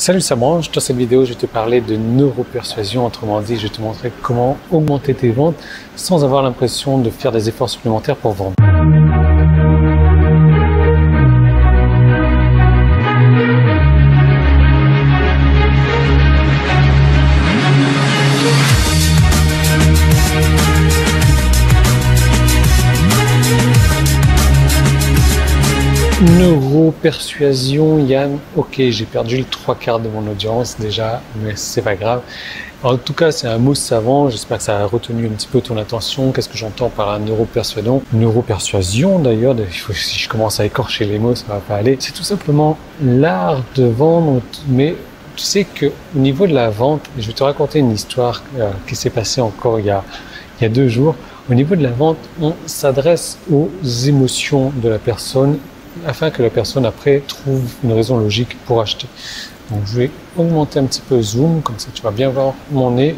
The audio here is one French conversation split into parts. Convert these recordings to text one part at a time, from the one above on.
Salut, c'est Branche. Dans cette vidéo, je vais te parler de neuropersuasion. Autrement dit, je vais te montrer comment augmenter tes ventes sans avoir l'impression de faire des efforts supplémentaires pour vendre. Neuropersuasion, Yann, ok, j'ai perdu le 3/4 de mon audience déjà, mais c'est pas grave. En tout cas, c'est un mot savant, j'espère que ça a retenu un petit peu ton attention. Qu'est-ce que j'entends par la neuropersuasion? Neuropersuasion d'ailleurs, si je commence à écorcher les mots, ça va pas aller. C'est tout simplement l'art de vendre, mais tu sais que au niveau de la vente, je vais te raconter une histoire qui s'est passée encore il y a 2 jours. Au niveau de la vente, on s'adresse aux émotions de la personne afin que la personne après trouve une raison logique pour acheter. Donc je vais augmenter un petit peu le zoom, comme ça tu vas bien voir mon nez.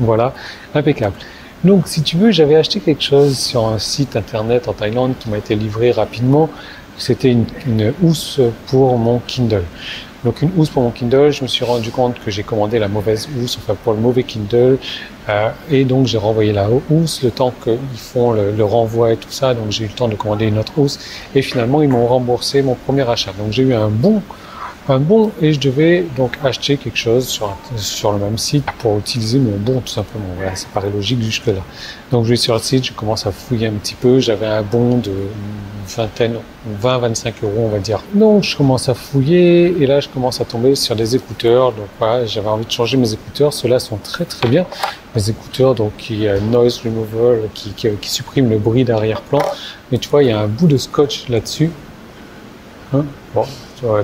Voilà, impeccable. Donc si tu veux, j'avais acheté quelque chose sur un site internet en Thaïlande qui m'a été livré rapidement. C'était une housse pour mon Kindle. Donc une housse pour mon Kindle, je me suis rendu compte que j'ai commandé la mauvaise housse, enfin pour le mauvais Kindle, et donc j'ai renvoyé la housse le temps qu'ils font le renvoi et tout ça, donc j'ai eu le temps de commander une autre housse, et finalement ils m'ont remboursé mon premier achat. Donc j'ai eu un bon et je devais donc acheter quelque chose sur le même site pour utiliser mon bon tout simplement. Voilà, ça paraît logique jusque là. Donc je vais sur le site, je commence à fouiller un petit peu, j'avais un bon de 20-25 € on va dire. Donc je commence à fouiller et là je commence à tomber sur des écouteurs. Donc voilà, j'avais envie de changer mes écouteurs, ceux-là sont très très bien. Mes écouteurs donc qui noise removal, qui supprime le bruit d'arrière-plan. Mais tu vois, il y a un bout de scotch là-dessus. Hein, bon,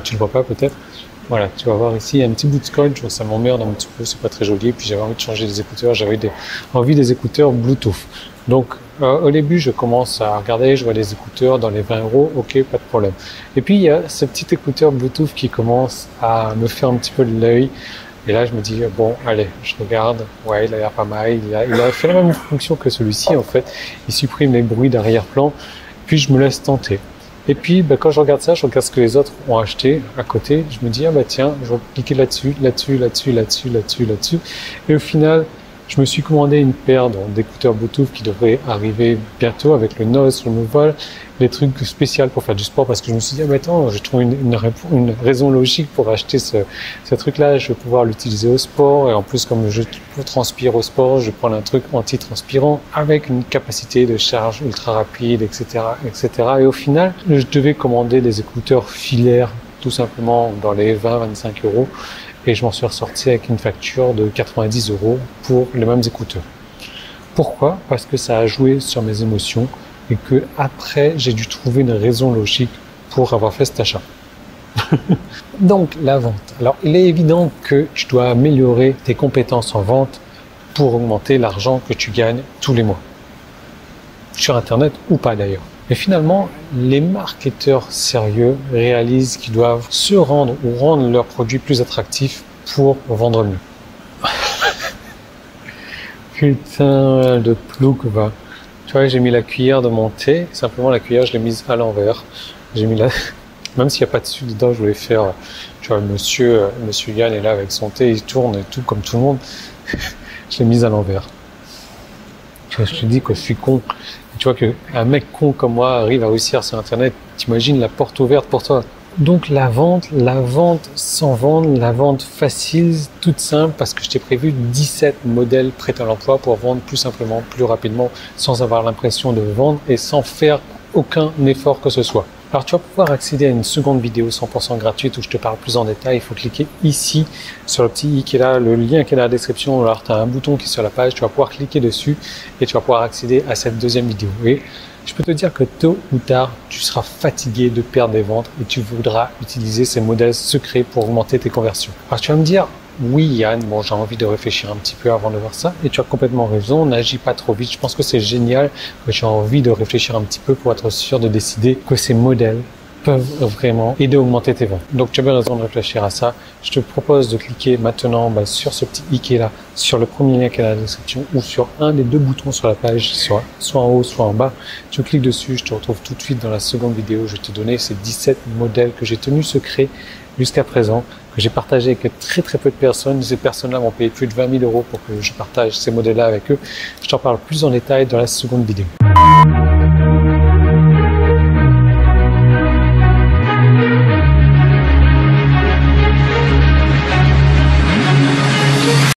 tu le vois pas peut-être. Voilà, tu vas voir ici, il y a un petit bout de scotch, ça m'emmerde un petit peu, c'est pas très joli. Puis j'avais envie de changer les écouteurs, j'avais envie des écouteurs Bluetooth. Donc au début, je commence à regarder, je vois des écouteurs dans les 20 €, ok, pas de problème. Et puis il y a ce petit écouteur Bluetooth qui commence à me faire un petit peu de l'œil. Et là, je me dis, bon, allez, je regarde, ouais, il a l'air pas mal, il a fait la même fonction que celui-ci en fait. Il supprime les bruits d'arrière-plan, puis je me laisse tenter. Et puis, quand je regarde ça, je regarde ce que les autres ont acheté à côté. Je me dis, tiens, je vais cliquer là-dessus. Et au final, je me suis commandé une paire d'écouteurs Bluetooth qui devraient arriver bientôt avec le noise removal, des trucs spéciaux pour faire du sport parce que je me suis dit, attends, j'ai trouvé une raison logique pour acheter ce truc-là. Je vais pouvoir l'utiliser au sport et en plus, comme je transpire au sport, je vais prendre un truc anti-transpirant avec une capacité de charge ultra rapide, etc., etc. Et au final, je devais commander des écouteurs filaires tout simplement dans les 20-25 €. Et je m'en suis ressorti avec une facture de 90 € pour les mêmes écouteurs. Pourquoi? Parce que ça a joué sur mes émotions et que après j'ai dû trouver une raison logique pour avoir fait cet achat. Donc la vente. Alors il est évident que tu dois améliorer tes compétences en vente pour augmenter l'argent que tu gagnes tous les mois. Sur Internet ou pas d'ailleurs. Mais finalement, les marketeurs sérieux réalisent qu'ils doivent se rendre ou rendre leurs produits plus attractifs pour vendre mieux. Putain de plouc, va. Tu vois, j'ai mis la cuillère de mon thé. Simplement, la cuillère, je l'ai mise à l'envers. J'ai mis même s'il n'y a pas de dessus dedans, je voulais faire, tu vois, monsieur Yann est là avec son thé, il tourne et tout, comme tout le monde. Je l'ai mise à l'envers. Tu vois, je te dis que je suis con. Et tu vois qu'un mec con comme moi arrive à réussir sur Internet, t'imagines la porte ouverte pour toi. Donc la vente sans vendre, la vente facile, toute simple, parce que je t'ai prévu 17 modèles prêts à l'emploi pour vendre plus simplement, plus rapidement, sans avoir l'impression de vendre et sans faire aucun effort que ce soit. Alors tu vas pouvoir accéder à une seconde vidéo 100% gratuite où je te parle plus en détail. Il faut cliquer ici sur le petit i qui est là, le lien qui est dans la description. Alors tu as un bouton qui est sur la page, tu vas pouvoir cliquer dessus et tu vas pouvoir accéder à cette deuxième vidéo. Et je peux te dire que tôt ou tard, tu seras fatigué de perdre des ventes et tu voudras utiliser ces modèles secrets pour augmenter tes conversions. Alors tu vas me dire, oui Yann, bon j'ai envie de réfléchir un petit peu avant de voir ça et tu as complètement raison, n'agis pas trop vite. Je pense que c'est génial que tu as envie de réfléchir un petit peu pour être sûr de décider que ces modèles peuvent vraiment aider à augmenter tes ventes. Donc tu as bien raison de réfléchir à ça. Je te propose de cliquer maintenant sur ce petit i qui est là, sur le premier lien qui est dans la description ou sur un des deux boutons sur la page, soit en haut, soit en bas. Tu cliques dessus, je te retrouve tout de suite dans la seconde vidéo. Je vais te donner ces 17 modèles que j'ai tenus secrets jusqu'à présent, que j'ai partagé avec très peu de personnes. Ces personnes-là m'ont payé plus de 20 000 € pour que je partage ces modèles-là avec eux. Je t'en parle plus en détail dans la seconde vidéo.